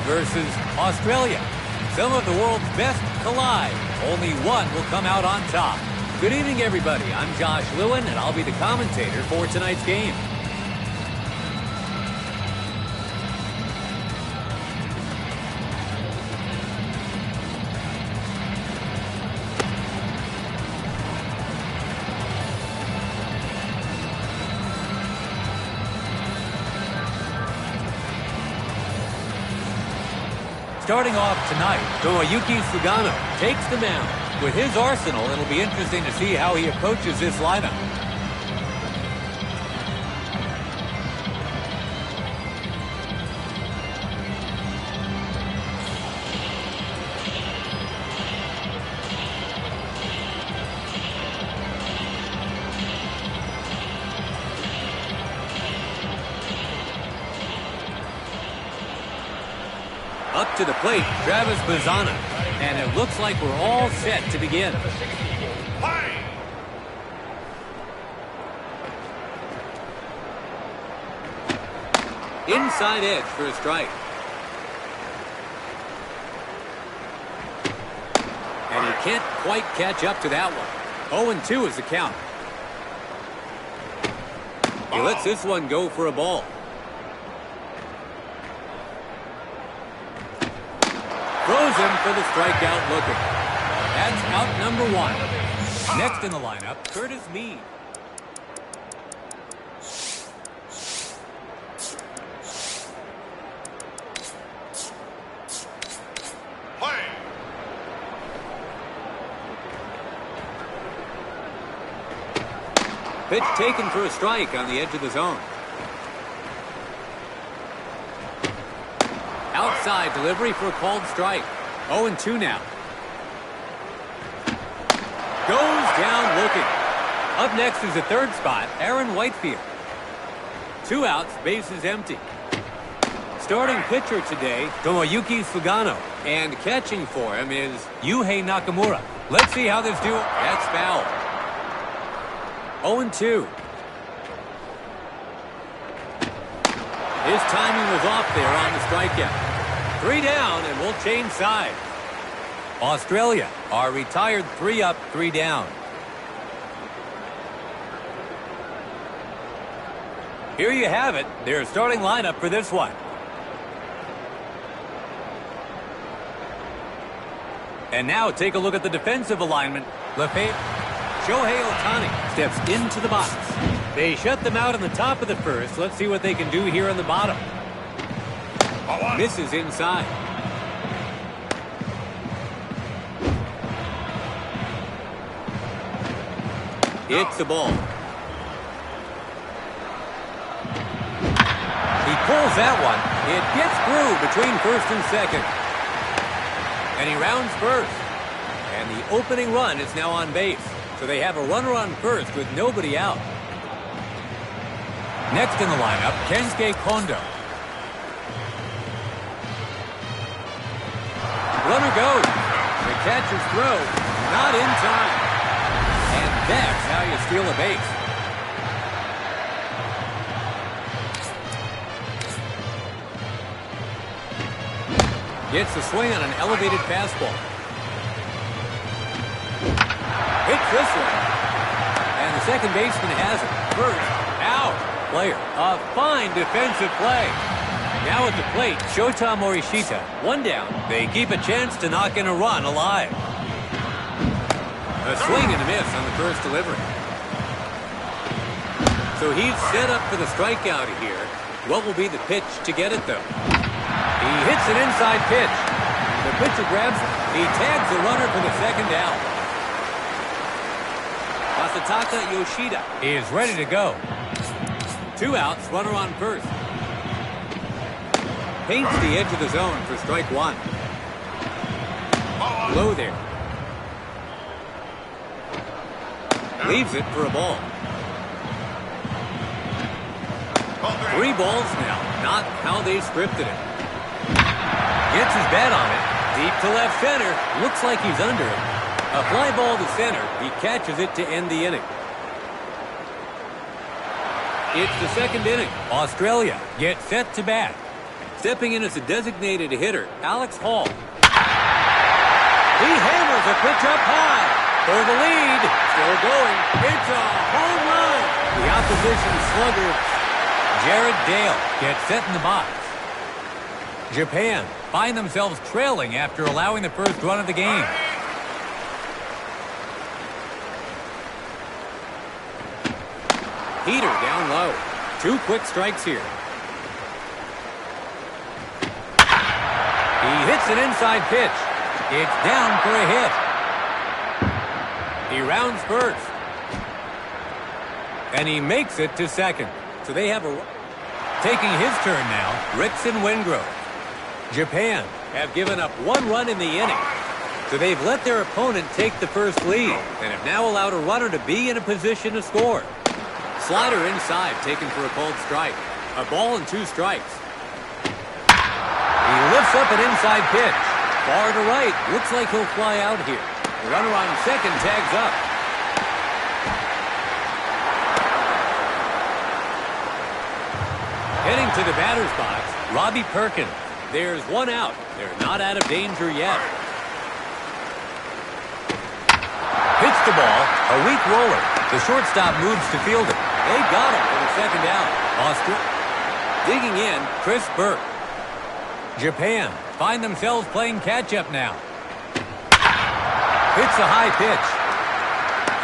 versus Australia. Some of the world's best collide. Only one will come out on top. Good evening, everybody. I'm Josh Lewin, and I'll be the commentator for tonight's game. Starting off tonight, Tomoyuki Sugano takes the mound. With his arsenal, it'll be interesting to see how he approaches this lineup. Up to the plate, Travis Bazzana. And it looks like we're all set to begin. Inside edge for a strike. And he can't quite catch up to that one. 0-2 is the count. He lets this one go for a ball. Throws him for the strikeout looking. That's out number one. Next in the lineup, Curtis Mead. Pitch taken for a strike on the edge of the zone. Outside delivery for a called strike. 0-2 now. Goes down looking. Up next is the third spot, Aaron Whitefield. 2 outs, bases empty. Starting pitcher today, Tomoyuki Sugano. And catching for him is Yuhei Nakamura. Let's see how this duo... That's foul. 0-2. His timing was off there on the strikeout. 3 down, and we'll change sides. Australia are retired 3 up, 3 down. Here you have it, their starting lineup for this one. And now take a look at the defensive alignment. Shohei Ohtani steps into the box. They shut them out in the top of the first. Let's see what they can do here on the bottom. Misses inside. It's a ball. He pulls that one. It gets through between first and second. And he rounds first. And the opening run is now on base. So they have a runner on first with nobody out. Next in the lineup, Kensuke Kondo. Runner goes. The catcher's throw, not in time. And that's how you steal a base. Gets a swing on an elevated fastball. Hits this one. And the second baseman has it. First, out. Player. A fine defensive play. Now at the plate, Shota Morishita. 1 down. They keep a chance to knock in a run alive. A swing and a miss on the first delivery. So he's set up for the strikeout here. What will be the pitch to get it, though? He hits an inside pitch. The pitcher grabs it. He tags the runner for the second out. Masataka Yoshida is ready to go. 2 outs, runner on first. Paints the edge of the zone for strike 1. Low there. Leaves it for a ball. 3 balls now. Not how they scripted it. Gets his bat on it. Deep to left center. Looks like he's under it. A fly ball to center. He catches it to end the inning. It's the second inning. Australia gets set to bat. Stepping in as a designated hitter, Alex Hall. He hammers a pitch up high for the lead. Still going. It's a home run. The opposition slugger, Jared Dale, gets set in the box. Japan find themselves trailing after allowing the first run of the game. Heater down low. 2 quick strikes here. He hits an inside pitch. It's down for a hit. He rounds first. And he makes it to second. So they have a... Taking his turn now, Rickson Wingrove. Japan have given up 1 run in the inning. So they've let their opponent take the first lead and have now allowed a runner to be in a position to score. Slider inside, taken for a called strike. A ball and 2 strikes. He lifts up an inside pitch. Far to right. Looks like he'll fly out here. The runner on second tags up. Heading to the batter's box, Robbie Perkins. There's 1 out. They're not out of danger yet. Pitch the ball. A weak roller. The shortstop moves to field it. They got him for the second out. Digging in, Chris Burke. Japan find themselves playing catch-up now. Hits a high pitch.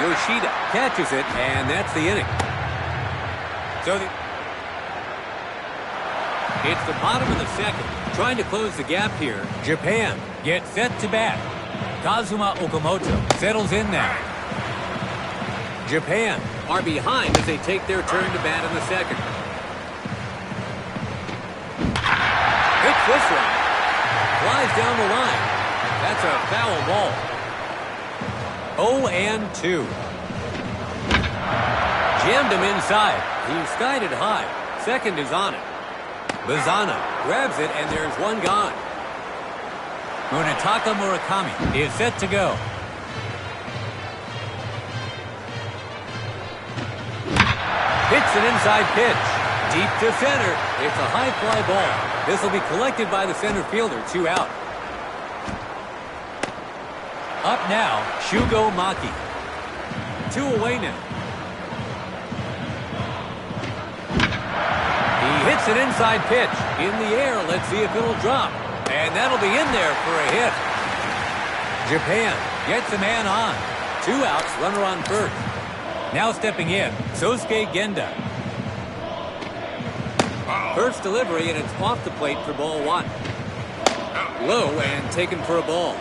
Yoshida catches it, and that's the inning. So it's the bottom of the second. Trying to close the gap here. Japan gets set to bat. Kazuma Okamoto settles in now. Japan are behind as they take their turn to bat in the second. Hits this one. Flies down the line. That's a foul ball. 0-2. Jammed him inside. He skied it high. Second is on it. Bazana grabs it, and there's 1 gone. Munetaka Murakami is set to go. Hits an inside pitch. Deep to center. It's a high fly ball. This will be collected by the center fielder. 2 out. Up now, Shugo Maki. 2 away now. He hits an inside pitch. In the air, let's see if it'll drop. And that'll be in there for a hit. Japan gets a man on. 2 outs, runner on first. Now stepping in, Sosuke Genda. First delivery, and it's off the plate for ball 1. Low and taken for a ball.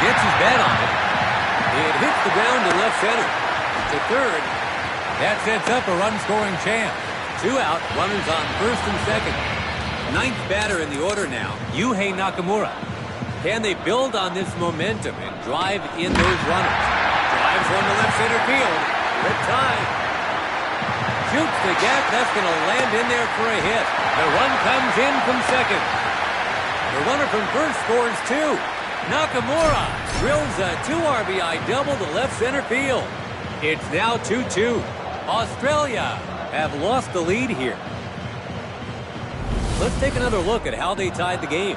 Gets his bat on it. It hits the ground in left center. To third. That sets up a run-scoring chance. 2 out, runners on first and second. 9th batter in the order now, Yuhei Nakamura. Can they build on this momentum and drive in those runners? Drives one to left center field. Good time. Shoots the gap. That's going to land in there for a hit. The run comes in from second. The runner from first scores 2. Nakamura drills a 2 RBI double to left center field. It's now 2-2. Australia have lost the lead here. Let's take another look at how they tied the game.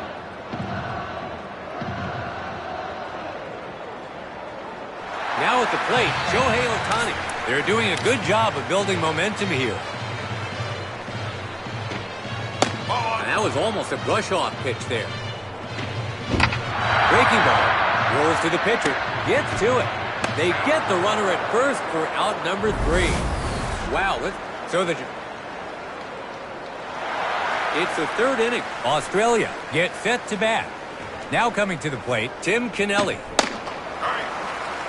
Now at the plate, Shohei Ohtani. They're doing a good job of building momentum here. And that was almost a brush-off pitch there. Breaking ball. Rolls to the pitcher. Gets to it. They get the runner at first for out number 3. Wow. It's the 3rd inning. Australia gets set to bat. Now coming to the plate, Tim Kennelly.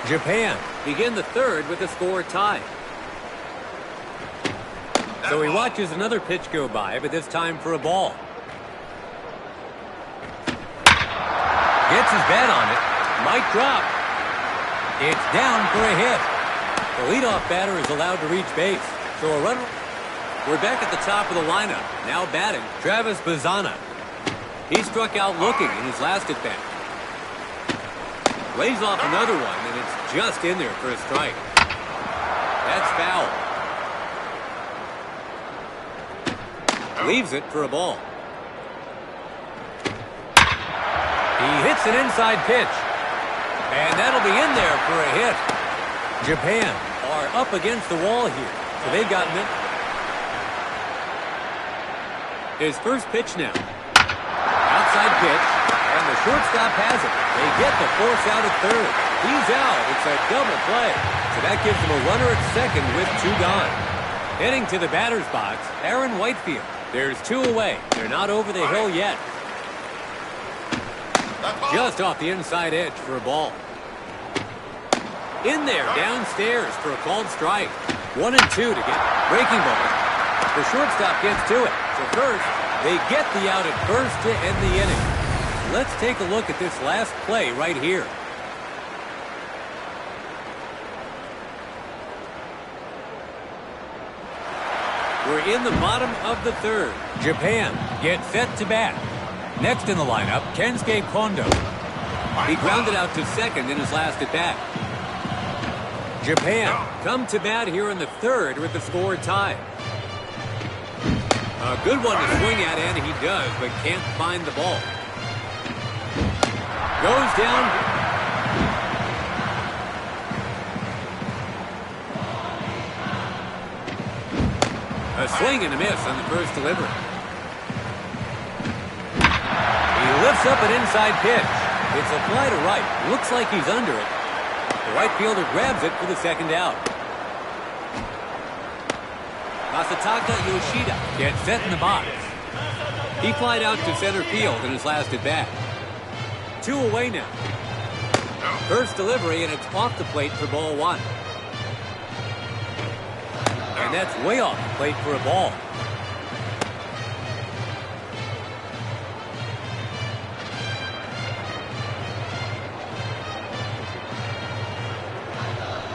Japan begin the 3rd with the score tied. So he watches another pitch go by, but this time for a ball. Gets his bat on it. Might drop. It's down for a hit. The leadoff batter is allowed to reach base. So a runner. We're back at the top of the lineup. Now batting, Travis Bazana. He struck out looking in his last at bat. Lays off another one, and it's just in there for a strike. That's foul. Leaves it for a ball. He hits an inside pitch. And that'll be in there for a hit. Japan are up against the wall here, so they've gotten it. His first pitch now. Outside pitch, and the shortstop has it. They get the force out at third. He's out. It's a double play. So that gives them a runner at second with 2 gone. Heading to the batter's box, Aaron Whitefield. There's 2 away. They're not over the hill yet. Just off the inside edge for a ball. In there, downstairs for a called strike. 1 and 2 to get breaking ball. The shortstop gets to it. So first, they get the out at first to end the inning. Let's take a look at this last play right here. We're in the bottom of the third. Japan gets set to bat. Next in the lineup, Kensuke Kondo. He grounded out to second in his last at bat. Japan come to bat here in the third with the score tied. A good one to swing at, and he does, but can't find the ball. Goes down. A swing and a miss on the first delivery. He lifts up an inside pitch. It's a fly to right. Looks like he's under it. The right fielder grabs it for the second out. Masataka Yoshida gets set in the box. He flied out to center field in his last at bat. 2 away now. First delivery, and it's off the plate for ball 1. And that's way off the plate for a ball.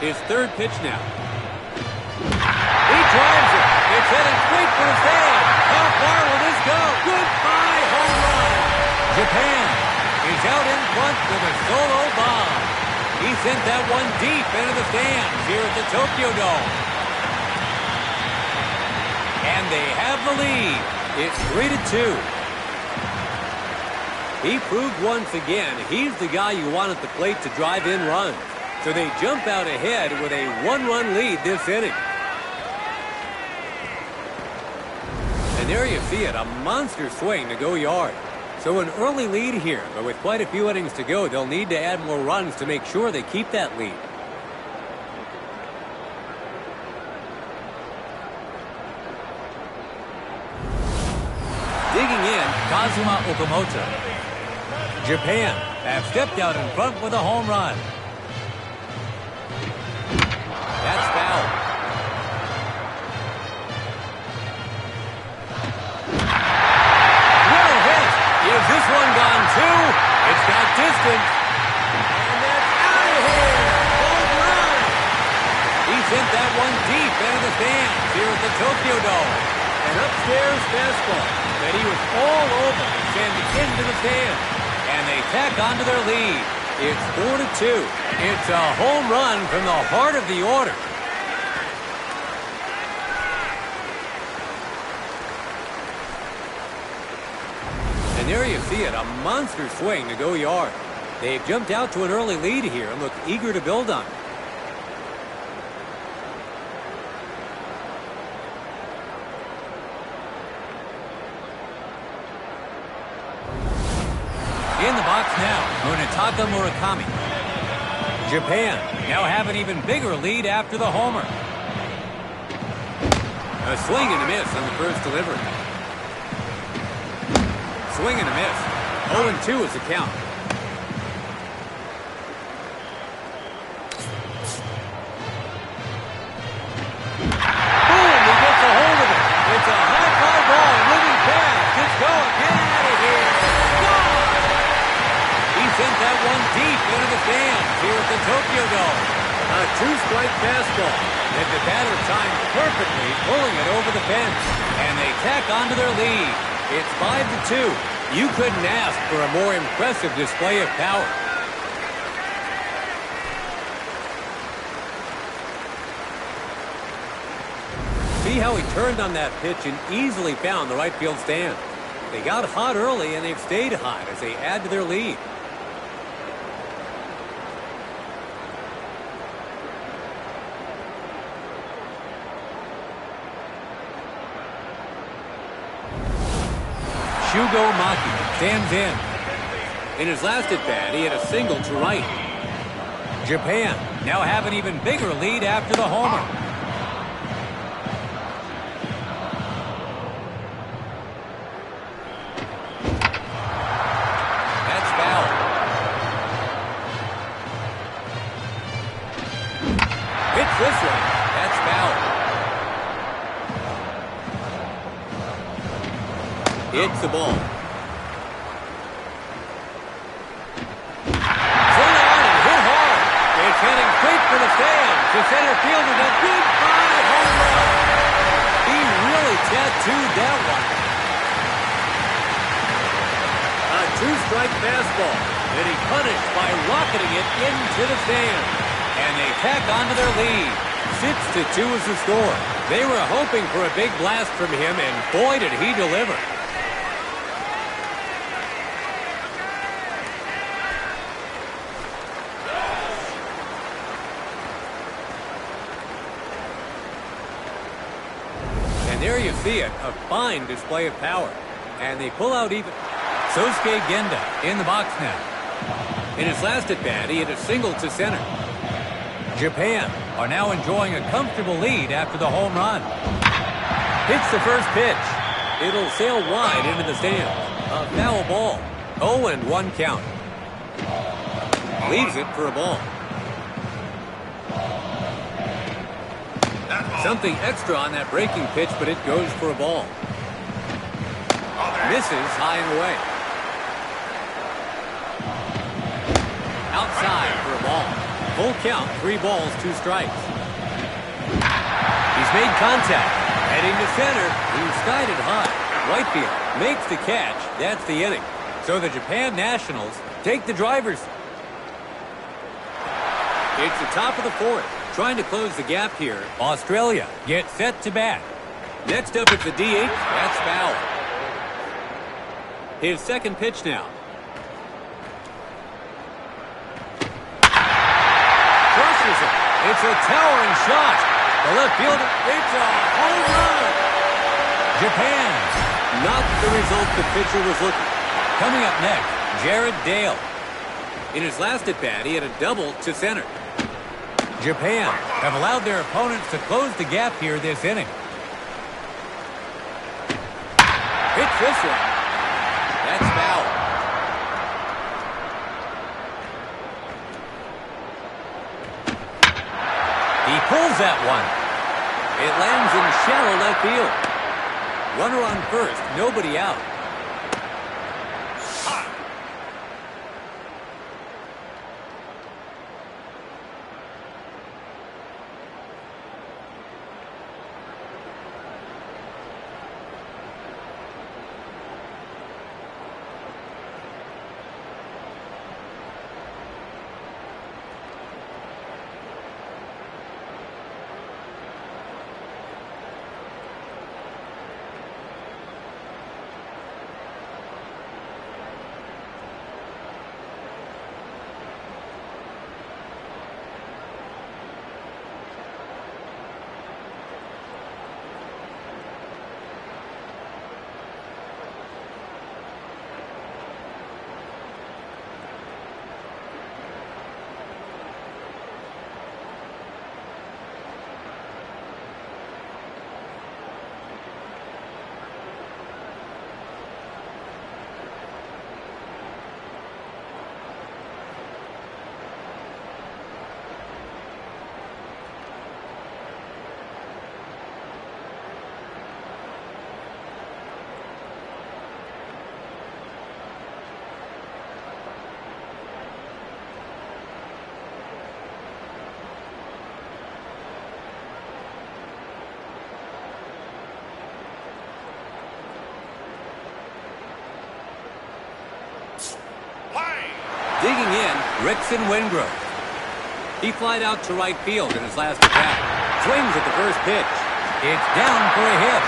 His third pitch now. He drives it. It's headed straight for his head. How far will this go? Goodbye, home run. Japan is out in front with a solo bomb. He sent that one deep into the stands here at the Tokyo Dome. And they have the lead. It's 3-2. He proved once again he's the guy you want at the plate to drive in runs. So they jump out ahead with a 1-run lead this inning. And there you see it, a monster swing to go yard. So an early lead here, but with quite a few innings to go, they'll need to add more runs to make sure they keep that lead. Digging in, Kazuma Okamoto. Japan have stepped out in front with a home run. That's foul. Well hit. Is this one gone too? It's got distance. And that's out of here. Home run. He sent that one deep into the stands here at the Tokyo Dome. An upstairs fastball that he was all over to send into the stands. And they tack onto their lead. It's 4-2. It's a home run from the heart of the order. And there you see it, a monster swing to go yard. They've jumped out to an early lead here and look eager to build on it. In the box now, Munetaka Murakami. Japan now have an even bigger lead after the homer. A swing and a miss on the first delivery. Swing and a miss. 0-2 is the count. Boom! He gets a hold of it. It's a high fly ball moving fast. It's going. Get out of here. Sent that one deep into the stands here at the Tokyo Dome. A 2-strike fastball that the batter timed perfectly, pulling it over the fence. And they tack onto their lead. It's 5-2. You couldn't ask for a more impressive display of power. See how he turned on that pitch and easily found the right field stand. They got hot early, and they've stayed hot as they add to their lead. Shugo Maki stands in. In his last at-bat, he had a single to right. Japan now have an even bigger lead after the homer. That's foul. Hits this one. That's foul. It's the ball. Heading straight for the stands. The center fielder does goodbye home run. He really tattooed that one. A two-strike fastball. Then he punished by rocketing it into the stands. And they tack onto their lead. 6-2 is the score. They were hoping for a big blast from him, and boy did he deliver. And there you see it, a fine display of power. And they pull out even. Sosuke Genda in the box now. In his last at-bat, he hit a single to center. Japan are now enjoying a comfortable lead after the home run. Hits the first pitch. It'll sail wide into the stands. A foul ball. 0-1 count. Leaves it for a ball. Something extra on that breaking pitch, but it goes for a ball. Misses high and away. Outside for a ball. Full count, 3 balls, 2 strikes. He's made contact. Heading to center. He's skied it high. Right field makes the catch. That's the inning. So the Japan Nationals take the driver's. It's the top of the 4th. Trying to close the gap here. Australia gets set to bat. Next up, it's a DH. That's foul. His second pitch now. Crushes it. It's a towering shot. The left fielder. It's a home run. Japan. Not the result the pitcher was looking. Coming up next, Jared Dale. In his last at-bat, he had a double to center. Japan have allowed their opponents to close the gap here this inning. Hits this one. That's foul. He pulls that one. It lands in shallow left field. Runner on first, nobody out. Digging in, Rickson Wingrove. He flied out to right field in his last at-bat. Swings at the first pitch. It's down for a hit.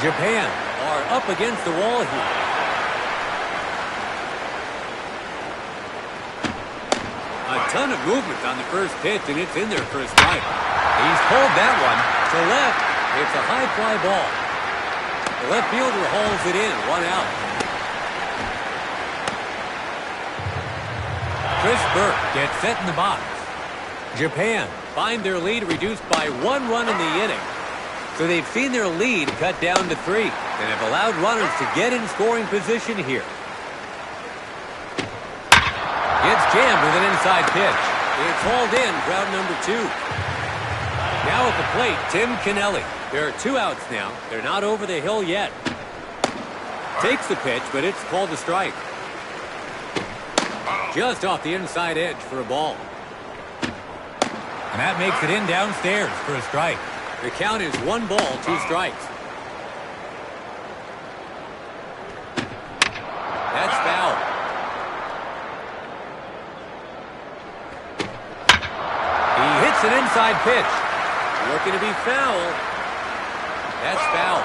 Japan are up against the wall here. A ton of movement on the first pitch, and it's in there for a strike. He's pulled that one to left. It's a high fly ball. The left fielder hauls it in, 1 out. Chris Burke gets set in the box. Japan find their lead reduced by 1 run in the inning. So they've seen their lead cut down to 3 and have allowed runners to get in scoring position here. Gets jammed with an inside pitch. It's hauled in, ground number 2. Now at the plate, Tim Kennelly. There are 2 outs now. They're not over the hill yet. Takes the pitch, but it's called a strike. Just off the inside edge for a ball. And that makes it in downstairs for a strike. The count is 1 ball, 2 strikes. That's foul. He hits an inside pitch. Looking to be foul. That's foul.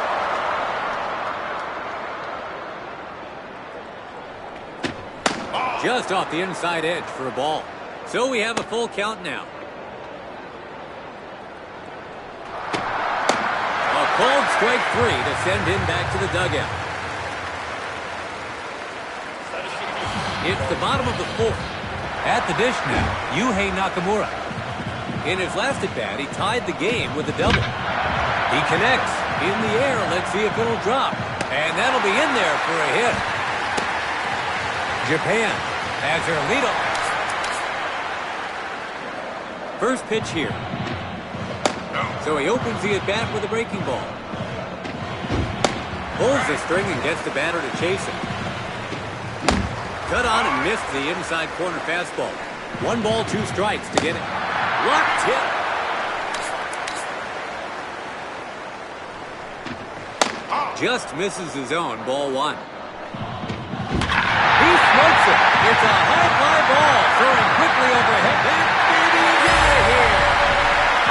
Just off the inside edge for a ball. So we have a full count now. A called strike 3 to send him back to the dugout. It's the bottom of the 4th. At the dish now, Yuhei Nakamura. In his last at-bat, he tied the game with a double. He connects. In the air, let's see if it'll drop. And that'll be in there for a hit. Japan has their leadoff. First pitch here. So he opens the at-bat with a breaking ball. Pulls the string and gets the batter to chase it. Cut on and missed the inside corner fastball. 1 ball, 2 strikes to get it. Locked hit. Just misses his own, ball 1. He smokes it. It's a high fly ball. Throwing quickly overhead. That baby is out of here.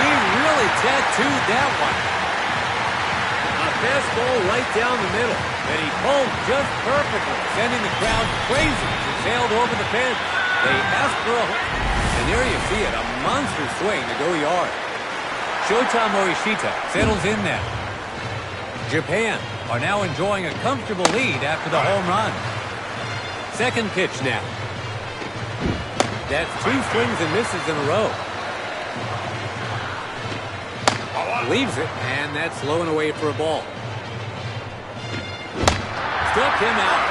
He really tattooed that one. A fastball right down the middle. And he pulled just perfectly, sending the crowd crazy as it sailed over the fence. They asked for a home. And there you see it, a monster swing to go yard. Shota Morishita settles in now. Japan are now enjoying a comfortable lead after the home run. Second pitch now. That's 2 swings and misses in a row. Leaves it, and that's low and away for a ball. Struck him out.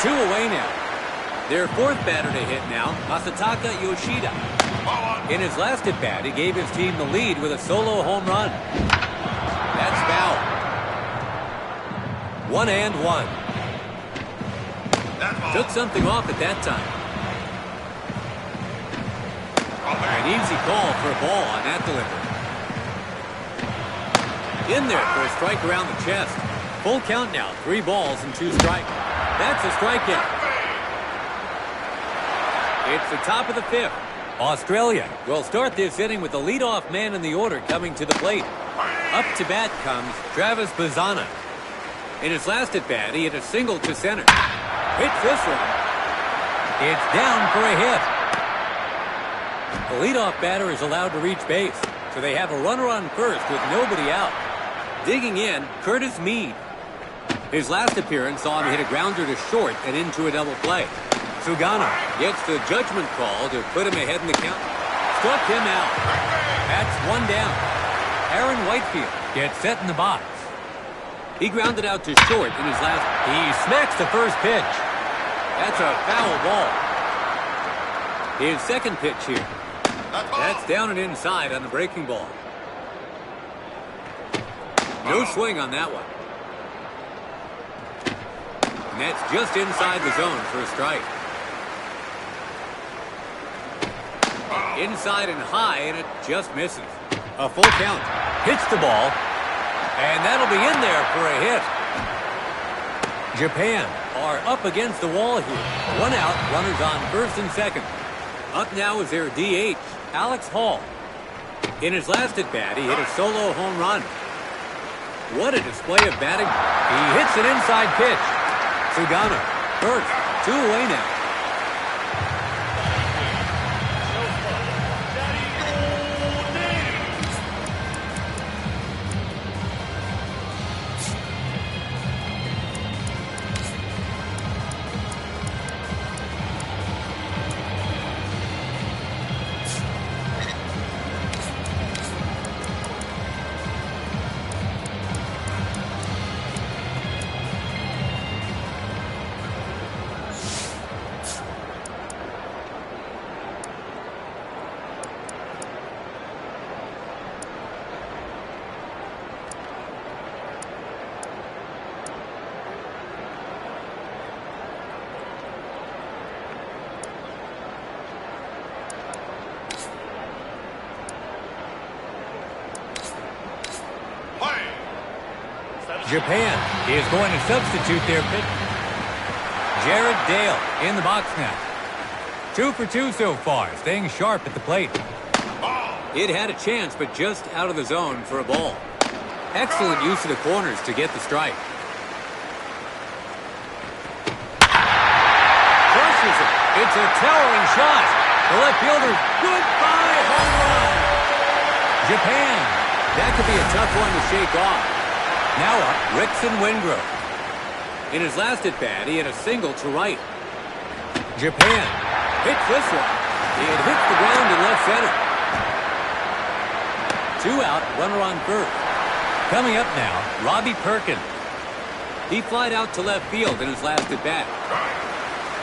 2 away now. Their 4th batter to hit now, Masataka Yoshida. In his last at-bat, he gave his team the lead with a solo home run. That's foul. 1-1. Took something off at that time. An easy call for a ball on that delivery. In there for a strike around the chest. Full count now, 3 balls and 2 strikes. That's a strikeout. It's the top of the 5th. Australia will start this inning with the leadoff man in the order coming to the plate. Up to bat comes Travis Bazzana. In his last at-bat, he hit a single to center. Hits this one. It's down for a hit. The leadoff batter is allowed to reach base, so they have a runner on first with nobody out. Digging in, Curtis Mead. His last appearance saw him hit a grounder to short and into a double play. Sugano gets the judgment call to put him ahead in the count. Struck him out. That's 1 down. Aaron Whitefield gets set in the box. He grounded out to short in his last. He smacks the first pitch. That's a foul ball. His second pitch here. That's down and inside on the breaking ball. No swing on that one. And that's just inside the zone for a strike. Inside and high, and it just misses. A full count. Hits the ball. And that'll be in there for a hit. Japan are up against the wall here. 1 out, runners on first and second. Up now is their DH, Alex Hall. In his last at-bat, he hit a solo home run. What a display of batting. He hits an inside pitch. Sugano, first, 2 away now. Japan is going to substitute their pitch. Jared Dale in the box now. 2 for 2 so far, staying sharp at the plate. It had a chance, but just out of the zone for a ball. Excellent use of the corners to get the strike. Crushes it. It's a towering shot. The left fielder, goodbye home run. Japan. That could be a tough one to shake off. Now up, Rickson Wingrove. In his last at-bat, he had a single to right. Japan hits this one. It hits the ground in left center. 2 out, runner on first. Coming up now, Robbie Perkins. He flied out to left field in his last at-bat.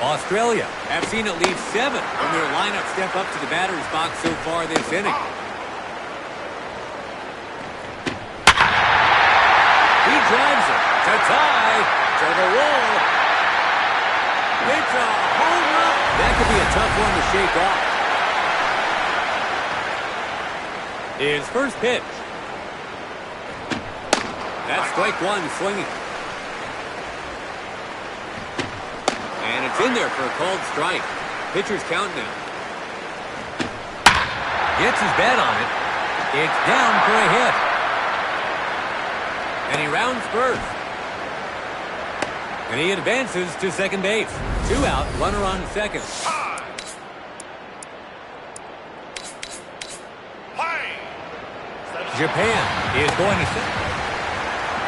Australia have seen at least 7 from their lineup step up to the batter's box so far this inning. Drives it to tie to the wall. It's a home run. That could be a tough one to shake off. His first pitch. That's strike 1 swinging. And it's in there for a called strike. Pitcher's count now. Gets his bat on it. It's down for a hit. And he rounds first. And he advances to second base. 2 out, runner on second. Japan is going to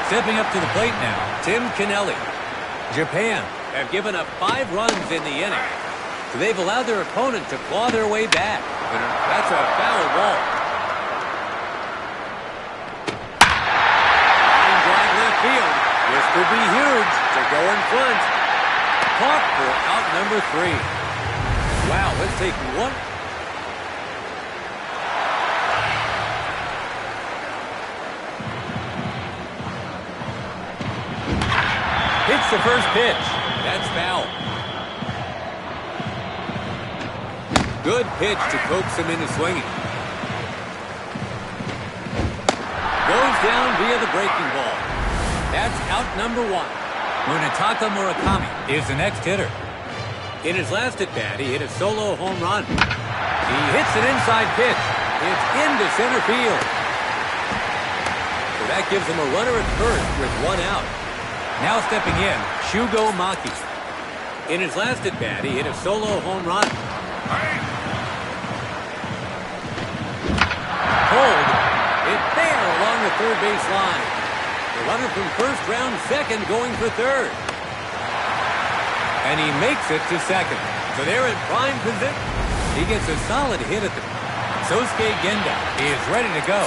stepping up to the plate now, Tim Kennelly. Japan have given up 5 runs in the inning. So they've allowed their opponent to claw their way back. That's a foul ball. This could be huge to go in front. Caught for out number 3. Wow, let's take one. Hits the first pitch. That's foul. Good pitch to coax him into swinging. Goes down via the breaking ball. That's out number 1. Munetaka Murakami is the next hitter. In his last at-bat, he hit a solo home run. He hits an inside pitch. It's into center field. So that gives him a runner at first with 1 out. Now stepping in, Shugo Maki. In his last at-bat, he hit a solo home run. Hold. It's there along the third base line. The runner from first round second going for third. And he makes it to second. So they're in prime position. He gets a solid hit at the... Sosuke Genda is ready to go.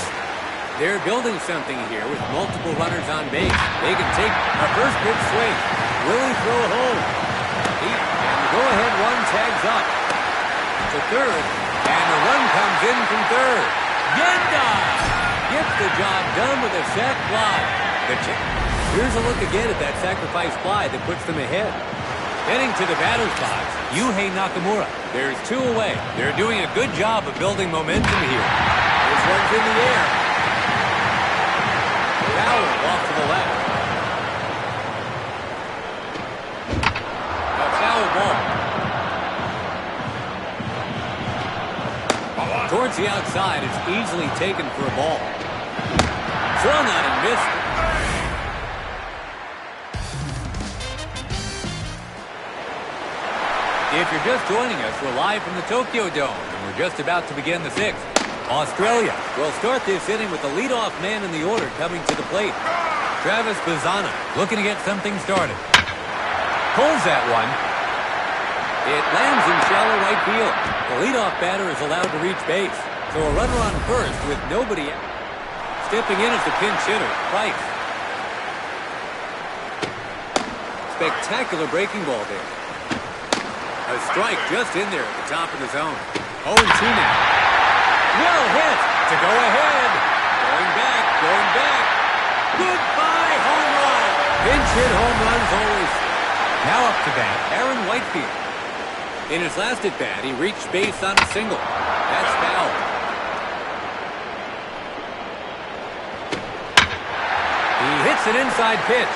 They're building something here with multiple runners on base. They can take a first pitch swing. Will he throw it home? And the go-ahead run tags up to third. And the run comes in from third. Genda gets the job done with a sac fly. Here's a look again at that sacrifice fly that puts them ahead. Heading to the batter's box, Yuhei Nakamura. There's 2 away. They're doing a good job of building momentum here. This one's in the air. Foul off to the left. A foul ball. Toward Towards the outside, it's easily taken for a ball. Swung on and missed. If you're just joining us, we're live from the Tokyo Dome, and we're just about to begin the sixth. Australia will start this inning with the leadoff man in the order coming to the plate. Travis Bazzana looking to get something started. Pulls that one. It lands in shallow right field. The leadoff batter is allowed to reach base. So a runner on first with nobody out. Stepping in as the pinch hitter, Price. Spectacular breaking ball there. A strike just in there at the top of the zone. 0-2 now. Well hit to go ahead. Going back. Goodbye home run. Pinch hit home runs always. Now up to bat, Aaron Whitefield. In his last at bat, he reached base on a single. That's foul. He hits an inside pitch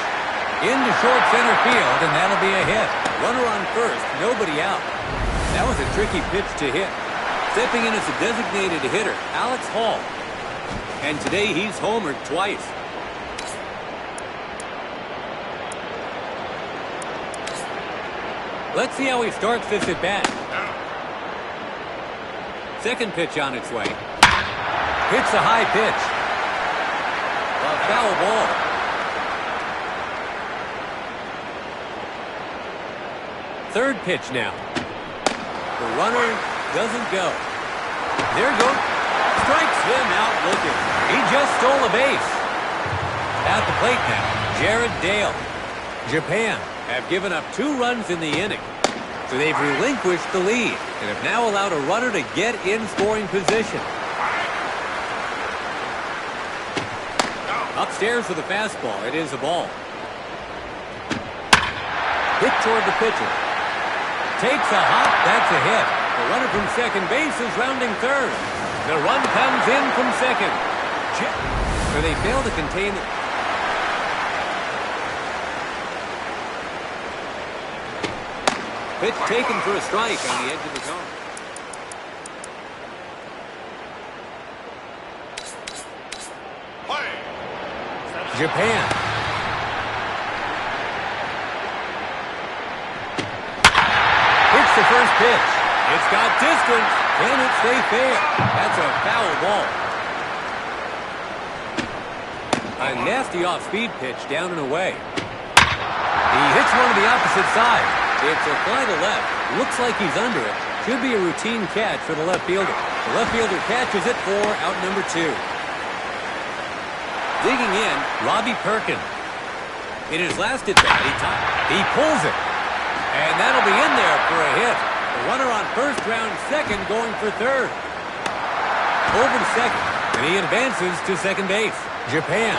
into short center field, and that'll be a hit. Runner on first, nobody out. That was a tricky pitch to hit. Stepping in as a designated hitter, Alex Hall. And today he's homered twice. Let's see how he starts this at bat. Second pitch on its way. Hits a high pitch. A foul ball. Third pitch now. The runner doesn't go. There goes. Strikes him out looking. He just stole a base. At the plate now, Jared Dale. Japan have given up 2 runs in the inning. So they've relinquished the lead and have now allowed a runner to get in scoring position. Upstairs with a fastball. It is a ball. Hit toward the pitcher. Takes a hop. That's a hit. The runner from second base is rounding third. The run comes in from second. So they fail to contain it. Pitch taken for a strike on the edge of the zone. Japan. Hits the first pitch. It's got distance. Can it stay fair? That's a foul ball. A nasty off-speed pitch down and away. He hits one to the opposite side. It's a fly to left. Looks like he's under it. Should be a routine catch for the left fielder. The left fielder catches it for out number 2. Digging in, Robbie Perkins. In his last at bat, he pulls it. And that'll be in there for a hit. The runner on first, round second, going for third. Over to second, and he advances to second base. Japan.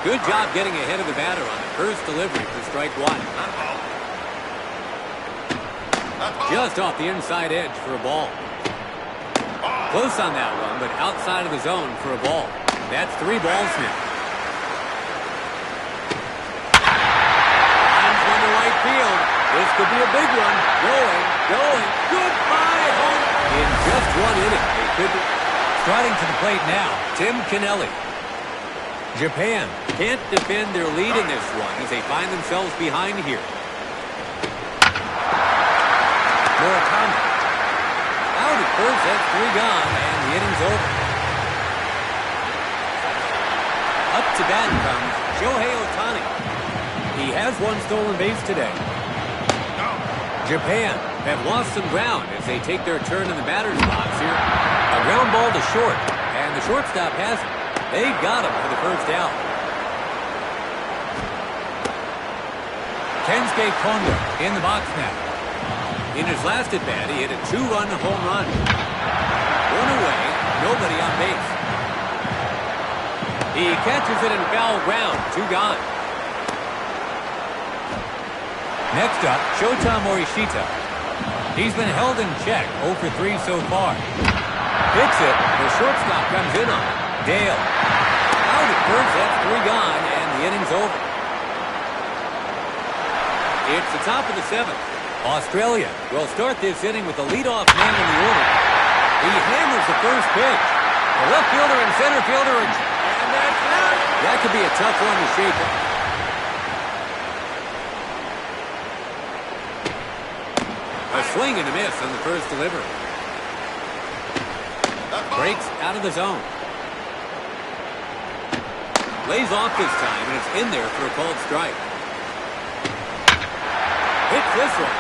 Good job getting ahead of the batter on the first delivery for strike 1. Just off the inside edge for a ball. Close on that one, but outside of the zone for a ball. That's 3 balls now. Lines one to right field. This could be a big one. Going. Goodbye home. In just 1 inning, they could be. Striding to the plate now, Tim Kennelly. Japan can't defend their lead in this one as they find themselves behind here. Murakami. Out at first, that's 3 gone, and the inning's over. Up to bat comes Shohei Ohtani. He has 1 stolen base today. Japan have lost some ground as they take their turn in the batter's box here. A ground ball to short, and the shortstop has it. They got him for the first out. Kensuke Kondo in the box now. In his last at bat, he hit a 2-run home run. 1 away, nobody on base. He catches it in foul ground, 2 gone. Next up, Shota Morishita. He's been held in check, 0 for 3 so far. Hits it, the shortstop comes in on it. Dale. Out at first, that's 3 gone, and the inning's over. It's the top of the 7th. Australia will start this inning with the leadoff man in the order. He hammers the first pitch. The left fielder and center fielder, and that's out. That could be a tough one to shake up. A swing and a miss on the first delivery. Breaks out of the zone. Lays off this time, and it's in there for a called strike. Hits this one.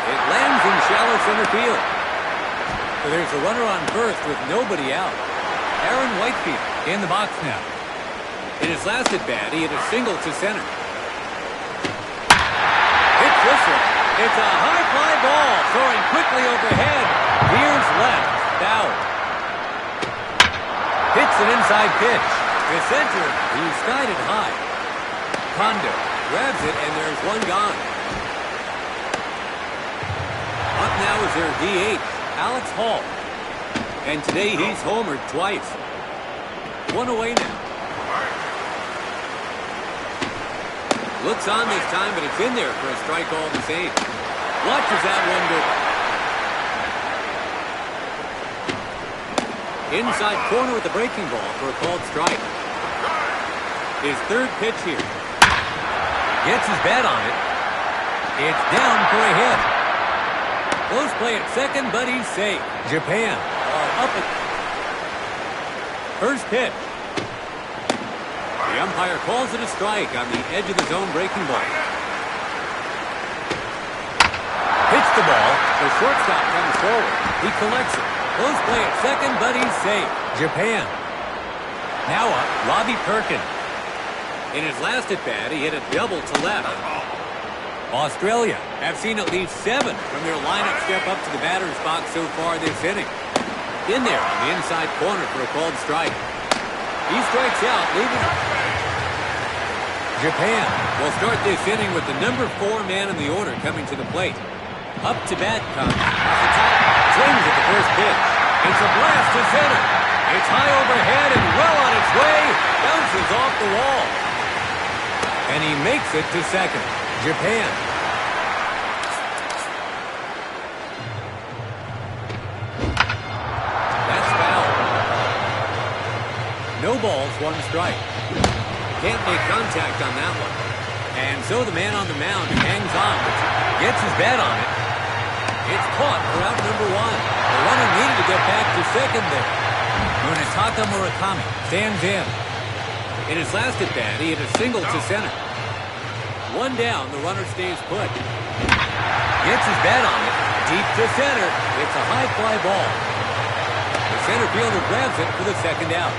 It lands in shallow center field. So there's a runner on first with nobody out. Aaron Whitefield in the box now. In his last at-bat, he hit a single to center. Hits this one. It's a high fly ball, soaring quickly overhead. Veers left, foul. Hits an inside pitch. To center, he's skied it high. Kondo grabs it, and there's one gone. Up now is their DH, Alex Hall. And today he's homered twice. One away now. Looks on this time, but it's in there for a strike all the same. Watches that one go. Inside corner with the breaking ball for a called strike. His third pitch here. Gets his bat on it. It's down for a hit. Close play at second, but he's safe. Japan are up at first pitch. The umpire calls it a strike on the edge of the zone breaking ball. Hits the ball. The shortstop comes forward. He collects it. Close play at second, but he's safe. Japan. Now up, Robbie Perkins. In his last at-bat, he hit a double to left. Australia have seen at least 7 from their lineup step up to the batter's box so far this inning. In there on the inside corner for a called strike. He strikes out, leaving it. Japan will start this inning with the number 4 man in the order coming to the plate. Up to bat comes. Off the top, swings at the first pitch. It's a blast to center. It's high overhead and well on its way. Bounces off the wall. And he makes it to second. Japan. That's foul. No balls, 1 strike. Can't make contact on that one. And so the man on the mound hangs on, but gets his bat on it. It's caught for out number 1. The runner needed to get back to second there. Munetaka Murakami stands in. In his last at-bat, he hit a single to center. 1 down, the runner stays put. Gets his bat on it. Deep to center. It's a high fly ball. The center fielder grabs it for the second out.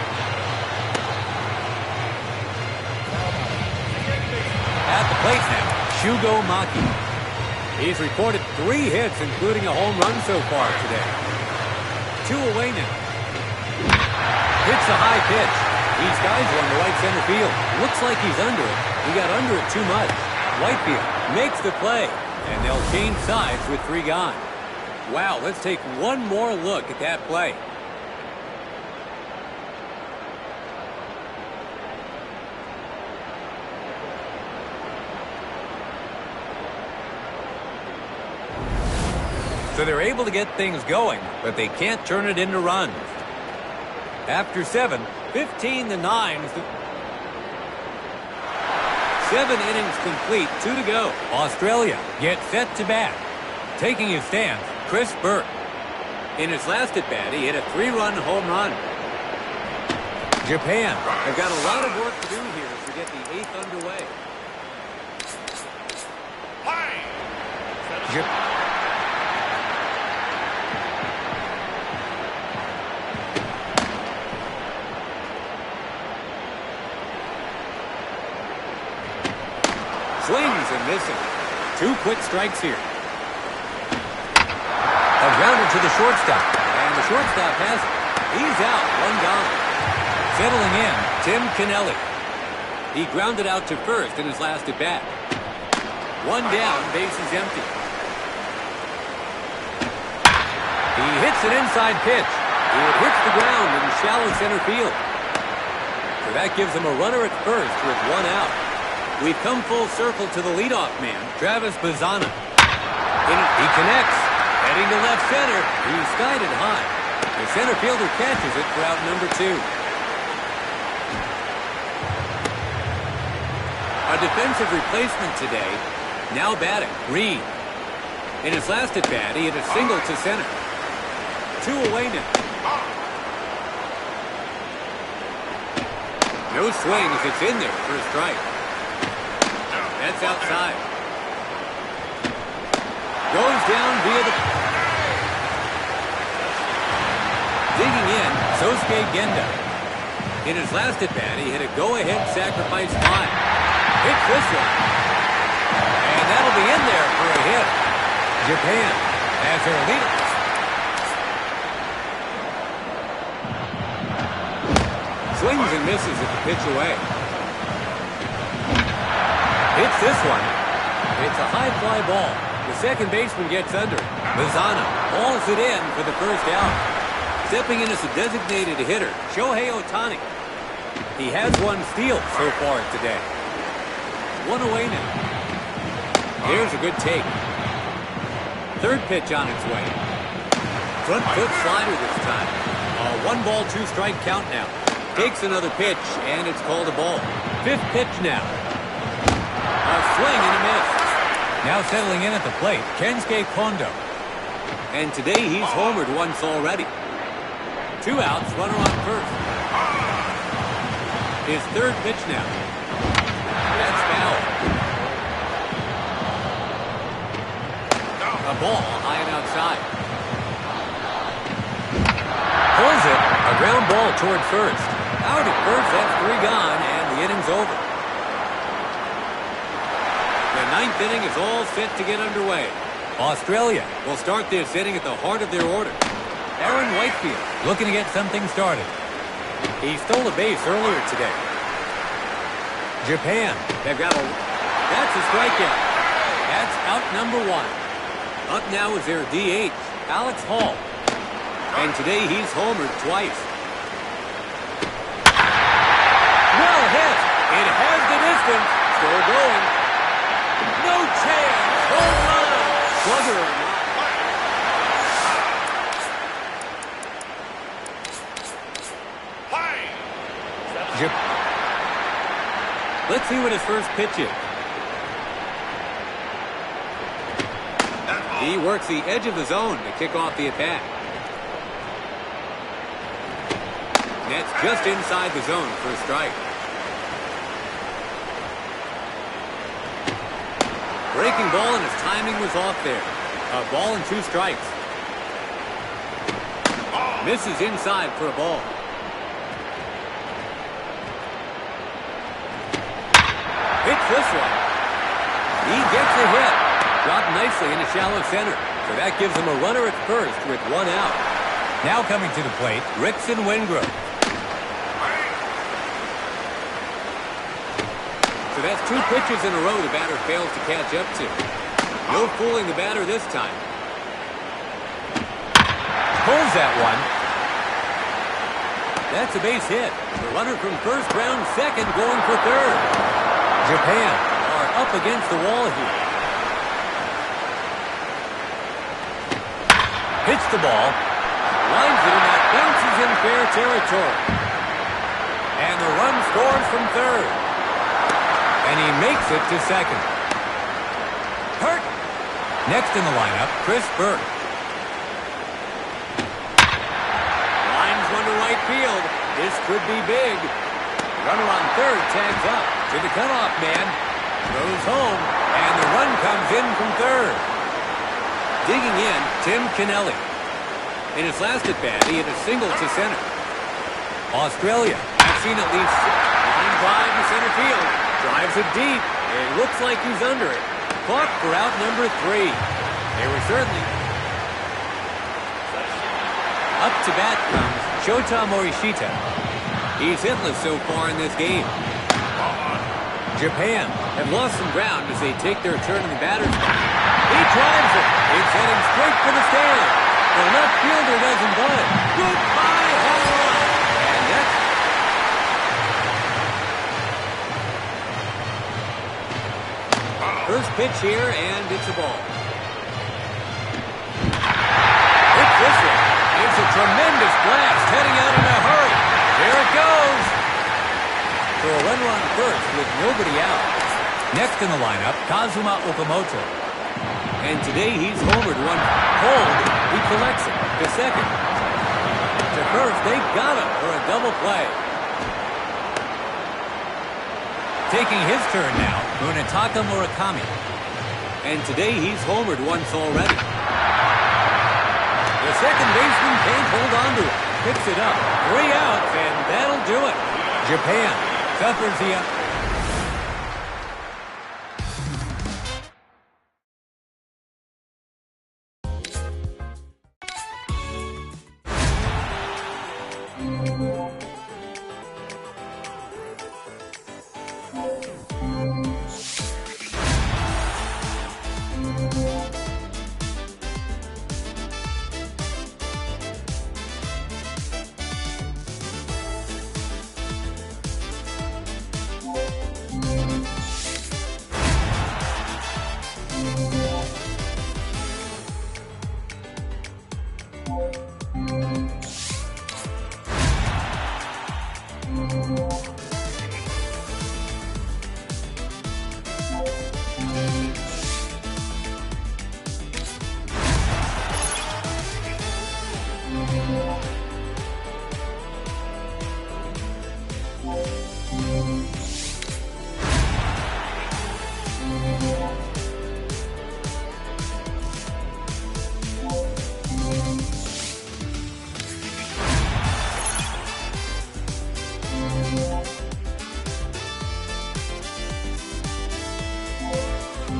At the plate now, Shugo Maki. He's recorded 3 hits, including a home run so far today. 2 away now. Hits a high pitch. He skies one to right center field. Looks like he's under it. He got under it too much. Whitefield makes the play, and they'll change sides with 3 gone. Wow, let's take one more look at that play. So they're able to get things going, but they can't turn it into runs. After 7, 15-9. 7 innings complete, 2 to go. Australia gets set to bat. Taking his stance, Chris Burke. In his last at-bat, he hit a 3-run home run. Japan have got a lot of work to do here to get the 8th underway. Swings and misses. 2 quick strikes here. A grounder to the shortstop. And the shortstop has it. He's out. 1 gone. Settling in, Tim Kennelly. He grounded out to first in his last at-bat. 1 down, bases empty. He hits an inside pitch. It hits the ground in shallow center field. So that gives him a runner at first with 1 out. We've come full circle to the leadoff man, Travis Bazzana. He connects. Heading to left center. He's skied it high. The center fielder catches it for out number 2. A defensive replacement today. Now batting, Reed. In his last at-bat, he hit a single to center. 2 away now. No swings. It's in there for a strike. That's outside. Goes down via the... Digging in, Sosuke Genda. In his last at-bat, he hit a go-ahead sacrifice fly. Hits this one. And that'll be in there for a hit. Japan has their leader. Swings and misses at the pitch away. Hits this one. It's a high fly ball. The second baseman gets under it. Lozano hauls it in for the first out. Stepping in as a designated hitter, Shohei Ohtani. He has 1 steal so far today. 1 away now. Here's a good take. Third pitch on its way. Front foot slider this time. A 1-ball, 2-strike count now. Takes another pitch, and it's called a ball. 5th pitch now. A swing and a miss. Now settling in at the plate, Kensuke Kondo. And today he's homered once already. 2 outs, runner on first. His third pitch now. That's foul. A ball high and outside. Pulls it. A ground ball toward first. Out at first, that's 3 gone, and the inning's over. The 9th inning is all set to get underway. Australia will start this inning at the heart of their order. Aaron Whitefield looking to get something started. He stole a base earlier today. Japan, they've got a... That's a strikeout. That's out number 1. Up now is their DH, Alex Hall. And today he's homered twice. Well hit. It has the distance. Still going. No chance. Home run. Slugger. Let's see what his first pitch is. He works the edge of the zone to kick off the attack. That's just inside the zone for a strike. Breaking ball, and his timing was off there. A ball and 2 strikes. Misses inside for a ball. Hits this one. He gets a hit. Dropped nicely into shallow center. So that gives him a runner at first with 1 out. Now coming to the plate, Rickson Wingrove. So that's 2 pitches in a row the batter fails to catch up to. No fooling the batter this time. Pulls that one. That's a base hit. The runner from first, round second, going for third. Japan are up against the wall here. Hits the ball. Lines it, and that bounces in fair territory. And the run scores from third. And he makes it to second. Hurt. Next in the lineup, Chris Burke. Lines one to right field. This could be big. Runner on third tags up to the cutoff man. Throws home, and the run comes in from third. Digging in, Tim Kennelly. In his last at-bat, he hit a single to center. Australia has seen at least line drive to center field. Drives it deep. It looks like he's under it. Caught for out number 3. They were certainly... Up to bat comes Shota Morishita. He's hitless so far in this game. Japan have lost some ground as they take their turn in the batter's box. He drives it. It's heading straight for the stand. The left fielder doesn't budge. Goodbye, home run. And that's... First pitch here, and it's a ball. tremendous blast heading out in a hurry. Here it goes. So a runner on first with nobody out. Next in the lineup, Kazuma Okamoto. And today he's homered one hold. He collects it to second. To first, they got him for a double play. Taking his turn now, Munetaka Murakami. And today he's homered once already. The second baseman can't hold on to it. Picks it up. 3 outs, and that'll do it. Japan suffers the